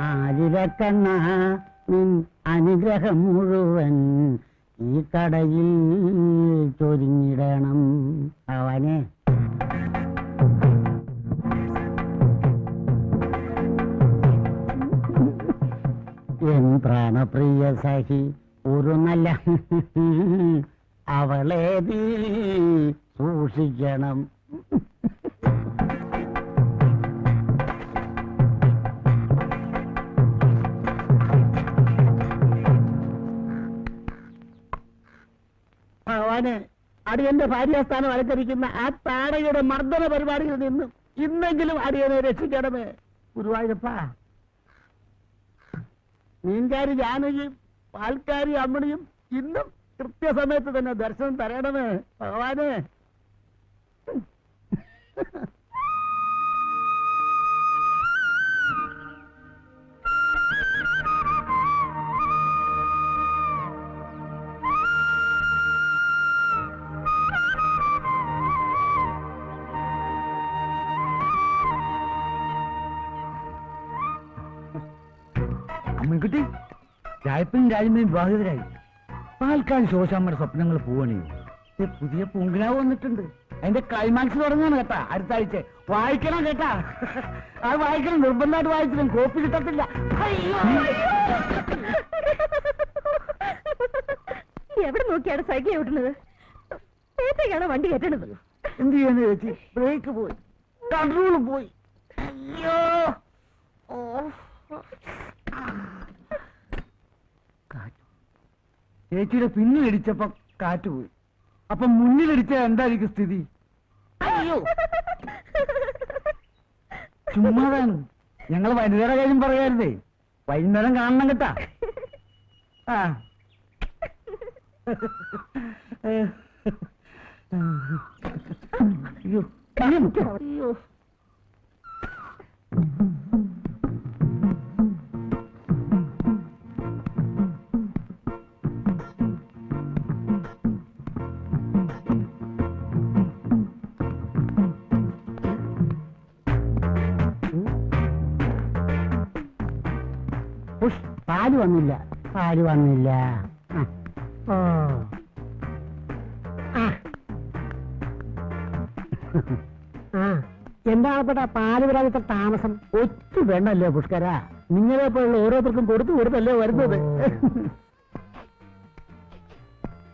ആലിലക്കണ്ണ നിൻ അനുഗ്രഹം മുഴുവൻ ഈ കടയിൽ ചൊരിഞ്ഞിടണം അവനെ. എൻ പ്രാണപ്രിയ സഖി ഒരു നല്ല അവളെ നീ സൂക്ഷിക്കണം. ഭഗവാനെ, അടിയന്റെ ഭാര്യാസ്ഥാനം അലങ്കരിക്കുന്ന ആ താടയുടെ മർദ്ദന പരിപാടിയിൽ നിന്നും ഇന്നെങ്കിലും അടിയനെ രക്ഷിക്കണമേ ഗുരുവായൂരപ്പ. മീൻകാരി ജാനകിയും പാൽക്കാരി അമ്മണിയും ഇന്നും കൃത്യസമയത്ത് തന്നെ ദർശനം തരണമേ ഭഗവാനെ. അമ്മൻകുട്ടി, രായപ്പനും രാജമ്മയും വിവാഹിതരായി. പാൽക്കാരി ശോശാമ്മയുടെ സ്വപ്നങ്ങൾ പോവണേ. പുതിയ പൂങ്കിനാവ് വന്നിട്ടുണ്ട്. അതിന്റെ ക്ലൈമാക്സ് തുടങ്ങാണ് കേട്ടാ അടുത്ത ആഴ്ച. വായിക്കണം കേട്ടാ, അത് വായിക്കണം. നിർബന്ധമായിട്ട് വായിച്ചിട്ടും കോപ്പി കിട്ടത്തില്ല. എവിടെ നോക്കിയാണ് സൈക്കിൾ ഓട്ടുന്നത്? ഏത്തേക്കാണോ വണ്ടി കയറ്റണത്? എന്ത് ചെയ്യാന്ന് ചേച്ചി, ബ്രേക്ക് പോയി, കൺട്രോൾ പോയി. അയ്യോ, ചേച്ചിയുടെ പിന്നിലിടിച്ചപ്പോ കാറ്റ് പോയി. അപ്പൊ മുന്നിലിടിച്ച എന്തായിരിക്കും സ്ഥിതി? അയ്യോ, ചുമ്മാതാണ്. ഞങ്ങൾ വനിതയുടെ കാര്യം പറയാറുതേ. വൈകുന്നേരം കാണണം കേട്ടാ. ആ അയ്യോ അയ്യോ, പാല് വന്നില്ല, പാല് വന്നില്ല. ഓ എന്താണപ്പെട്ട പാല് വരാൻ ഇത്ര താമസം? ഒറ്റ വേണ്ടല്ലേ പുഷ്കര, നിങ്ങളെ പോലുള്ള ഓരോരുത്തർക്കും കൊടുത്തു കൊടുത്തല്ലേ വരുന്നത്.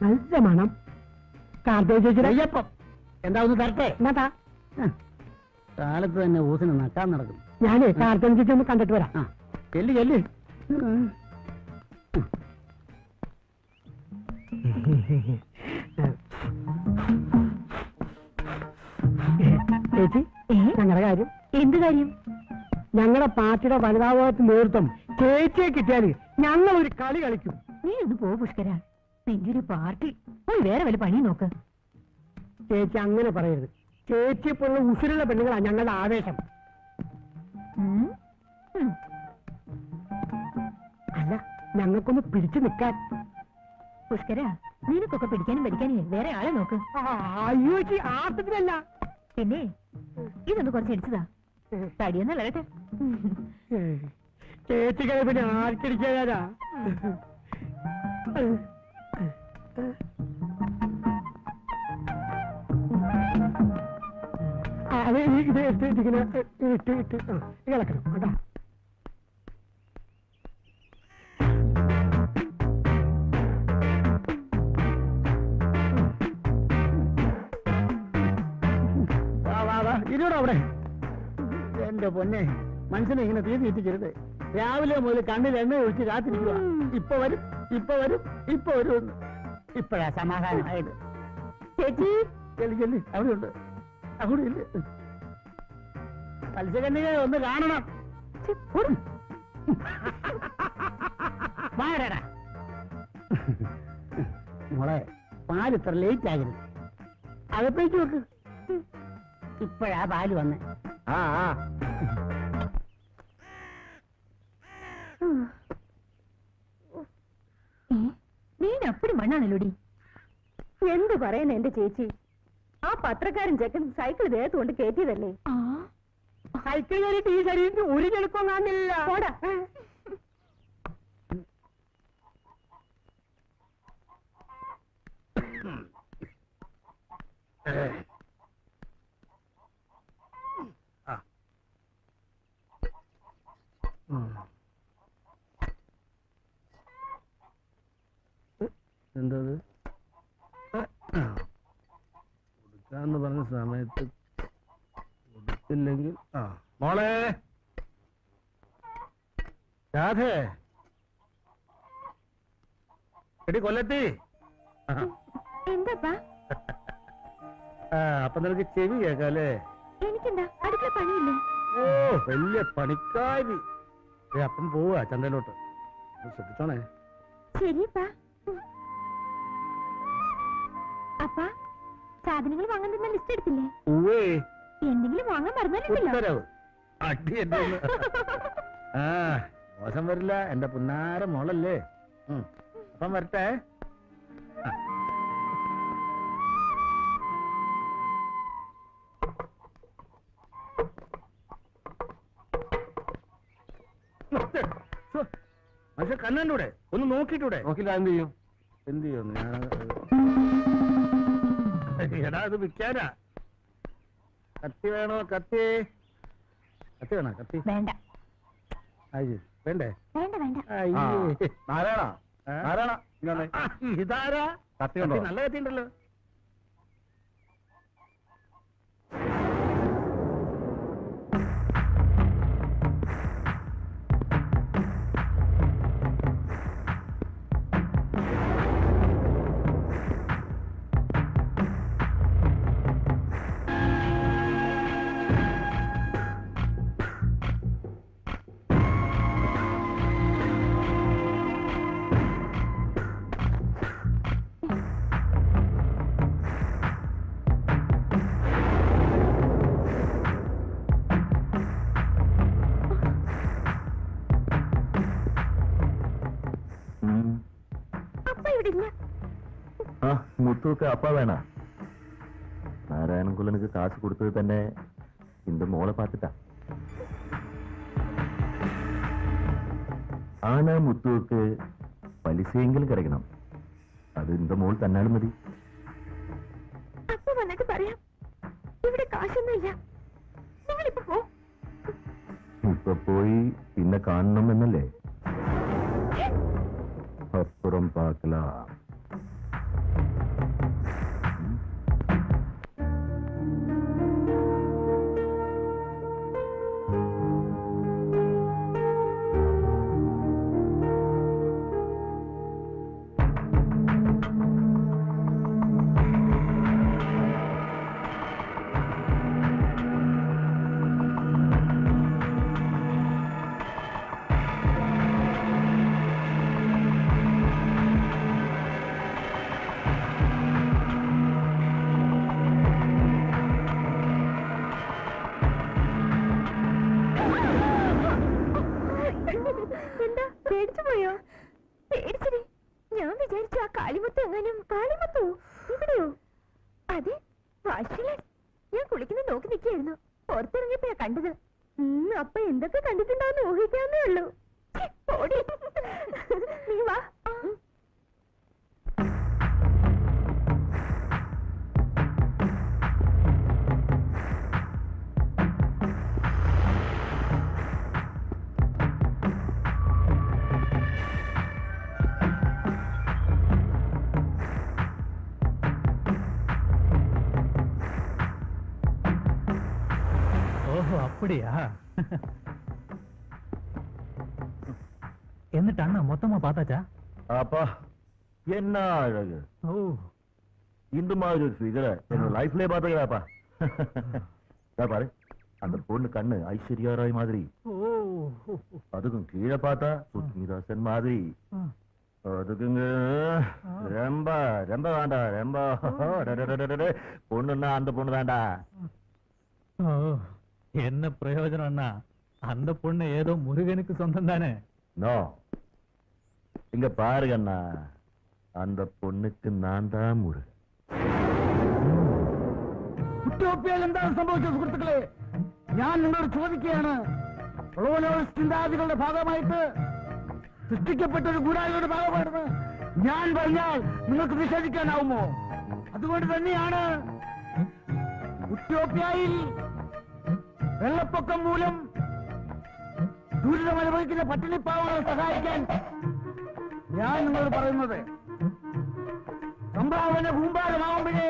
നല്ല മണം. കാർത്തിക ചേച്ചിയപ്പം എന്താ ഒന്ന് തരട്ടെ? എന്നാ കാലത്ത് തന്നെ ഊസിന് നക്കാൻ നടക്കും. ഞാനേ കാർത്തിക ചേച്ചി ഒന്ന് കണ്ടിട്ട് വരാം. ചെല്ലി ചെല്ലി. ചേച്ചി, ഞങ്ങളുടെ കാര്യം. എന്ത് കാര്യം? ഞങ്ങളുടെ പാർട്ടിയുടെ വനിതാഭാഗത്ത് നേതൃത്വം ചേച്ചിയെ കിട്ടിയാൽ ഞങ്ങൾ ഒരു കളി കളിക്കും. നീ ഒന്ന് പോ പുഷ്കര, നിന്റെ ഒരു പാർട്ടി. പോയി വേറെ വല്ല പണി നോക്ക്. ചേച്ചി അങ്ങനെ പറയരുത്. ചേച്ചിയെ പോലുള്ള ഉസിരുള്ള പെണ്ണുങ്ങളാണ് ഞങ്ങളുടെ ആവേശം. അല്ല, ഞങ്ങൾക്കൊന്ന് പിടിച്ചു നിൽക്കാൻ. പുഷ്കര, നിനക്കൊക്കെ പിടിക്കാനും ഭരിക്കാനും വേറെ ആളെ നോക്ക്. അയ്യോ ചേച്ചി, ആർത്തത്തിനല്ല. പിന്നെ ഇതൊന്ന് കുറച്ച് ഇടിച്ചതാ. തടിയൊന്നല്ല കേട്ടെ. ചേച്ചി കഴി പിന്നെ ആർക്കിടിക്കാനാ? അത് ഇത് ഇങ്ങനെ ഇട്ട് ഇളക്കണം കേട്ടാ. ഇരുവിടെ. എന്റെ പൊന്നെ, മനുഷ്യനെ ഇങ്ങനെ തീ തീറ്റിക്കരുത്. രാവിലെ മുതൽ കണ്ണിൽ എണ്ണ ഒഴിച്ച് കാത്തിരിക്കുക. ഇപ്പൊ വരും, ഇപ്പൊ വരും, ഇപ്പൊ വരും. ഇപ്പഴാ സമാധാനമായത്. ചേച്ചി ചെല്ലി ചെല്ലി, അവിടെ ഉണ്ട്. അവിടെ ഇല്ല. മത്സ്യകന്യകെ ഒന്ന് കാണണം. മോളെ, പാല് ഇത്ര ലേറ്റ് ആകരുത്. അകത്തേക്ക് വെക്ക്. ഇപ്പഴാ പാല് വന്നേ. നീ അപ്പടി മണ്ണാണല്ലോടി. എന്ത് പറയുന്ന എന്റെ ചേച്ചി, ആ പത്രക്കാരൻ ചെക്കൻ സൈക്കിൾ ദേഹത്ത് കൊണ്ട് കയറ്റിയതല്ലേ. സൈക്കിൾ കയറിയിട്ട് ഈ ശരീരത്തിൽ ഒരു ചെളുപ്പം കാണില്ല. പോടാ. എന്തത് കൊടുക്കാന്ന് പറഞ്ഞ സമയത്ത് കൊടുത്തില്ലെങ്കിൽ മോളെ രാധേ എടി കൊല്ലത്തി. എന്താ അപ്പൊ നിനക്ക് ചെവി കേക്കാല്ലേ? എനിക്കെന്താ അടുക്കള പണിയില്ലേ? ഓ വലിയ പണിക്കാരി. അപ്പം പോവാ ചന്തയിലോട്ട്, ശ്രദ്ധിച്ചോണേ. ശരിയപ്പാ. അപ്പാ സാധനങ്ങൾ വാങ്ങാൻ തന്ന ലിസ്റ്റ് എടുത്തില്ലേ? ഉവ്വേ. എന്തെങ്കിലും വാങ്ങാൻ പറഞ്ഞാലുണ്ടല്ലോ. ഉത്തരവ് അടി എന്റെ മോശം വരില്ല, എന്റെ പുന്നാര മോളല്ലേ. അപ്പം വരട്ടെ. പക്ഷെ കണ്ണൂടെ ഒന്ന് നോക്കിട്ടൂടെ? നോക്കില്ല എന്ത് ചെയ്യും? എന്ത് ചെയ്യുന്നു ഞാൻ? എടാ അത് വിൽക്കാനാ. കത്തി വേണോ? കത്തി കത്തി വേണോ? കത്തി വേണ്ട. വേണ്ടേ? വേണ്ട വേണ്ട. നാരായണ നാരായണ ഇതാരാ? കത്തി ഉണ്ടോ? നല്ല കത്തി ഉണ്ടല്ലോ. മുത്തുവൊക്കെ അപ്പ വേണ. നാരായണൻകുള്ളനുക്ക് കാശ് കൊടുത്തത് തന്നെ இந்த മോളെ പാത്തിട്ടാ. ആനാ മുത്തുവൊക്കെ പലിശയെങ്കിലും കിടക്കണം. അത് இந்த മോൾ തന്നാലും മതി. അപ്പ വന്നിട്ട് പറയാം, ഇവിടെ കാശൊന്നുമില്ല, നിങ്ങളിപ്പോ പോ. ഇപ്പൊ പോയി പിന്നെ കാണണം എന്നല്ലേ? അപ്പുറം പാക്കലാം. എന്താ പേടിച്ചു പോയോ? പേടിച്ചേ. ഞാൻ വിചാരിച്ചു ആ കാളിമുത്ത് എങ്ങാനും. കാളിമുത്തോ? ഇവിടെയോ? അതെ, വാശിയിലാണ്. ഞാൻ കുളിക്കുന്നത് നോക്കി നിൽക്കുകയായിരുന്നു. പുറത്തിറങ്ങിയപ്പോഴാ കണ്ടത്. അപ്പൊ എന്തൊക്കെ കണ്ടിട്ടുണ്ടാവുന്ന ഊഹിക്കാവുന്നേ ഉള്ളൂ. നീ വാ. ஓஹோ அப்படியா? എന്നിട്ട് അണ്ണ മൊത്തമാ பார்த்தாச்சா? அப்பா என்ன அழகு! ஓ, இந்த மாதிரி ஒரு ஃபிகரை என்னோட லைஃப்லயே பார்த்தீங்களாப்பா. பாரு, அந்த பொண்ணு கண்ணு ஐஸ்வர்யா ராய் மாதிரி, ஓ, அதுக்கும் கீழே பார்த்தா சுஸ்மிதாசன் மாதிரி. அதுக்குங்க ரொம்ப ரொம்ப வேண்டா, ரொம்ப பொண்ணுன்னா அந்த பொண்ணு தான்டா. ஓ, என்ன பிரயோஜனம் அண்ணா? அந்த பொண்ணு ஏதோ முருகனுக்கு சொந்தம் தானே? நோ, இங்க பாருங்க அண்ணா, அந்த பொண்ணுக்கு நான் தான் முருகன். കുറ്റോപ്പിയാൽ എന്താണ് സംഭവിച്ചത് സുഹൃത്തുക്കളെ? ഞാൻ നിങ്ങളോട് ചോദിക്കുകയാണ്, ചിന്താഗതികളുടെ ഭാഗമായിട്ട് സൃഷ്ടിക്കപ്പെട്ട ഒരു ഗൂഢാലോചനയുടെ ഭാഗമാണെന്ന് ഞാൻ പറഞ്ഞാൽ നിങ്ങൾക്ക് നിഷേധിക്കാനാവുമോ? അതുകൊണ്ട് തന്നെയാണ് ഉത്യോപ്യയിൽ വെള്ളപ്പൊക്കം മൂലം ദുരിതമനുഭവിക്കുന്ന പട്ടിണിപ്പാവങ്ങളെ സഹായിക്കാൻ ഞാൻ നിങ്ങളോട് പറയുന്നത്. സംഭാവന കൂമ്പാരമാവുമ്പോഴേ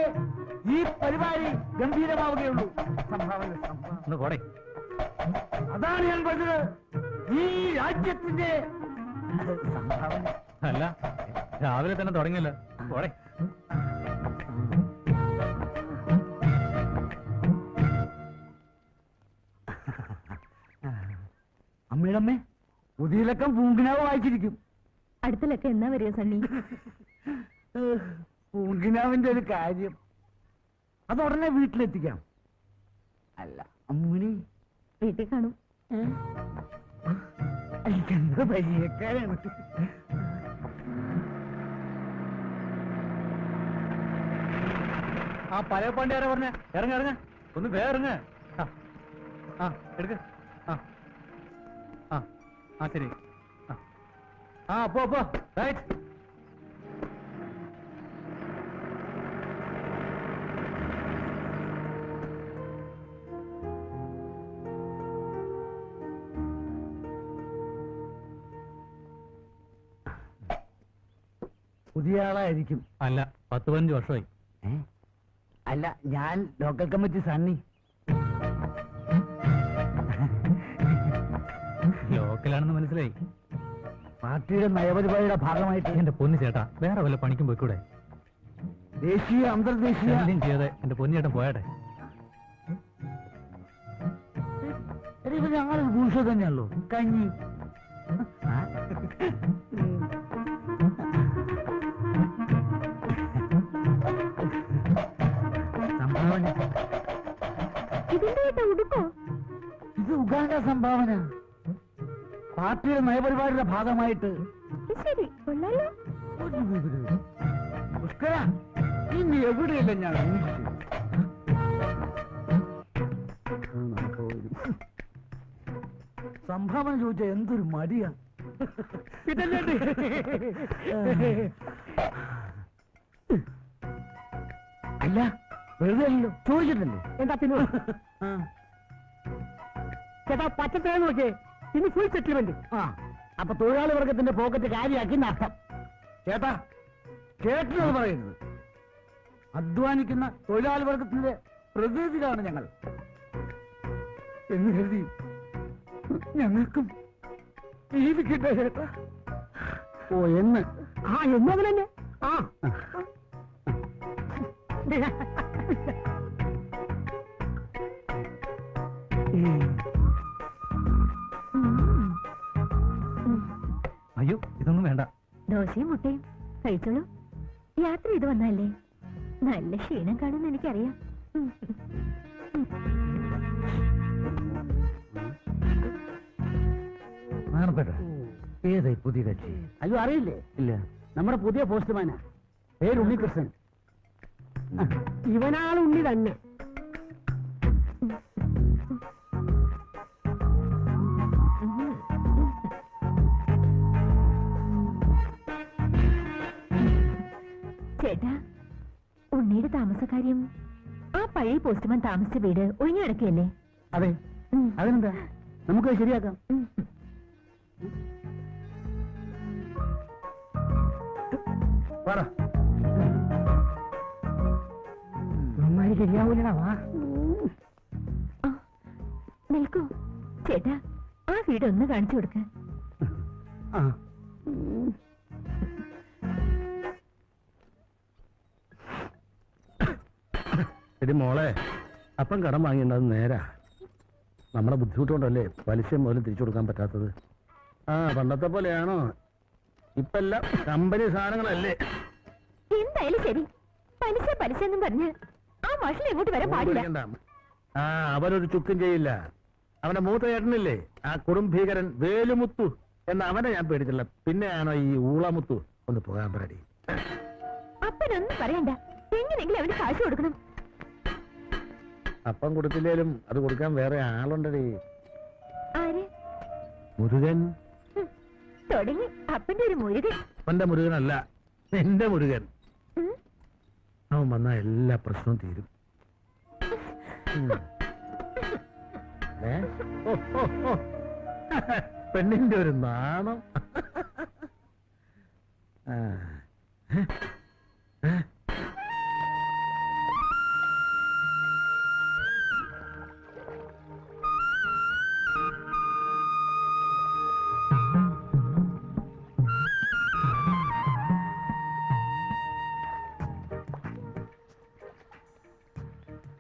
ഈ പരിപാടി ഗംഭീരമാവുകയുള്ളൂ. സംഭാവന അതാണ് ഞാൻ പറഞ്ഞത്. ഈ രാജ്യത്തിന്റെ സംഭാവന അല്ല, രാവിലെ തന്നെ തുടങ്ങിയല്ലോ. പോടെ. അമ്മയുടെ പുതിയ ലക്കം പൂങ്കിനാവ് വായിച്ചിരിക്കും. അടുത്ത ലക്കം എന്നാ വരിക സണ്ണി? പൂങ്കിനാവിന്റെ ഒരു കാര്യം അത് ഉടനെ വീട്ടിലെത്തിക്കാം. അല്ല അമ്മിണി വീട്ടിൽ കാണും. എനിക്കെന്ത് പരിചയക്കാരാണ്. ആ പഴയ പാണ്ടി ആരാ പറഞ്ഞ? ഇറങ്ങ ഇറങ്ങ, ഒന്ന് വേറങ്ങ. ആ എടുക്ക. ആ ശരി. ആ പോ റൈറ്റ്. പുതിയ ആളായിരിക്കും. അല്ല, 10-15 വർഷമായി. അല്ല, ഞാൻ ലോക്കൽ കമ്മിറ്റി സണ്ണി. ലോക്കലാണെന്ന് മനസ്സിലായി. പാർട്ടിയുടെ നയപരിപാടിയുടെ ഭാഗമായിട്ട് എന്റെ പൊന്നു ചേട്ടാ, വേറെ വല്ല പണിക്കും പോയിക്കൂടെ? ദേശീയ അന്തർദേശീയ ശല്യം ചെയ്യാതെ എന്റെ പൊന്നു ചേട്ടൻ പോയാട്ടെ. ഞങ്ങളൊരു ഭൂഷ തന്നെയല്ലോ. കഞ്ഞി സംഭാവന. ഇതിന്റെ ഉടുക്കോ? ഇത് ഉഗാണ്ട സംഭാവന. പാർട്ടിയുടെ നയപരിപാടിയുടെ ഭാഗമായിട്ട്. ശരി, കൊള്ളാലോ. പുഷ്കര, ഇനി എവിടെയല്ല ഞാൻ സംഭാവന ചോദിച്ച എന്തൊരു മടിയാ. അല്ല, വെറുതെ അല്ലല്ലോ, ചോദിച്ചിട്ടല്ലേ. എന്താ പിന്നെ ചേട്ടാ പച്ചത്തേ നോക്കിയേ, ഇനി ഫുൾ സെറ്റിൽമെന്റ്. അപ്പൊ തൊഴിലാളി വർഗത്തിന്റെ പോക്കറ്റ് കാര്യമാക്കി നഷ്ടം. ചേട്ടാ, ചേട്ടനത് പറയുന്നത്. അധ്വാനിക്കുന്ന തൊഴിലാളി വർഗത്തിന്റെ പ്രതിനിധികളാണ് ഞങ്ങൾ എന്ന് കരുതി ഞങ്ങൾക്കും ജീവിക്കട്ടെ ചേട്ടാ. ഓ എന്ന് എന്നത് തന്നെ. അയ്യോ, ഇതൊന്നും വേണ്ട. ദോശയും മുട്ടയും കഴിച്ചോളൂ. യാത്ര ചെയ്ത് വന്നല്ലേ, നല്ല ക്ഷീണം കാണുമെന്ന് എനിക്കറിയാം. ഏതായി പുതിയ കക്ഷി? അയ്യോ അറിയില്ലേ? ഇല്ല. നമ്മുടെ പുതിയ പോസ്റ്റ്മാനാ, പേര് ഉണ്ണികൃഷ്ണൻ. ഇവനാണ് ഉണ്ണി തന്നെ. ചേട്ടാ, ഉണ്ണിയുടെ താമസക്കാര്യം ആ പഴയ പോസ്റ്റ്മാൻ താമസിച്ച വീട് ഒഴിഞ്ഞു കിടക്കുകയല്ലേ? അതെ, അതിനെന്താ, നമുക്ക് ശരിയാക്കാം. പറ. നന്നായി ശരിയാവൂലടാ. വാ നിൽക്കൂ ചേട്ടാ, ആ വീട് ഒന്ന് കാണിച്ചു കൊടുക്ക. എടി മോളെ, അപ്പം കടം വാങ്ങിണ്ടത് നേരാ. നമ്മുടെ ബുദ്ധിമുട്ടുകൊണ്ടല്ലേ പലിശ മുതലും തിരിച്ചു കൊടുക്കാൻ പറ്റാത്തത്. പണ്ടത്തെ പോലെയാണോ? ഇപ്പെല്ലാം കമ്പനി സാധനങ്ങളല്ലേ. എന്തായാലും ശരി, പലിശ പലിശ എന്നും പറഞ്ഞ് ആ മാഷിൽ എങ്ങോട്ട് വരാൻ പാടില്ല. അവനൊരു ചുക്കും ചെയ്യില്ല. അവന്റെ മൂത്ത ചേട്ടനില്ലേ, ആ കുടുംബീകരൻ വേലുമുത്തു എന്ന അവനെ ഞാൻ പേടിച്ചില്ല. പിന്നെയാണോ ഈ ഊളമുത്തു? ഒന്ന് പോകാൻ പറയടി. അപ്പനൊന്നും പറയണ്ട, എങ്ങനെയെങ്കിലും അവന് കാശ് കൊടുക്കണം. അപ്പം കൊടുത്തില്ലേലും അത് കൊടുക്കാൻ വേറെ ആളുണ്ടടി. ആര്? മുരുകൻ. തുടങ്ങി അപ്പന്റെ ഒരു മുരുകൻ. അപ്പന്റെ മുരുകനല്ല, എന്റെ മുരുകൻ. ഉം. അവൻ വന്നാ എല്ലാ പ്രശ്നവും തീരും. ഏ? ഓ, ഓ, ഓ. പെണ്ണിന്റെ ഒരു നാണം. ആ. ഏ? ഏ?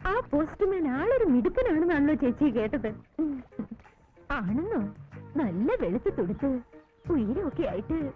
ആ പോസ്റ്റ്മാൻ ആളൊരു മിടുക്കനാണെന്നാണല്ലോ ചേച്ചി കേട്ടത്. ആണെന്നോ? നല്ല വെളുത്ത് തുടുത്ത് ഉയരമൊക്കെ ആയിട്ട്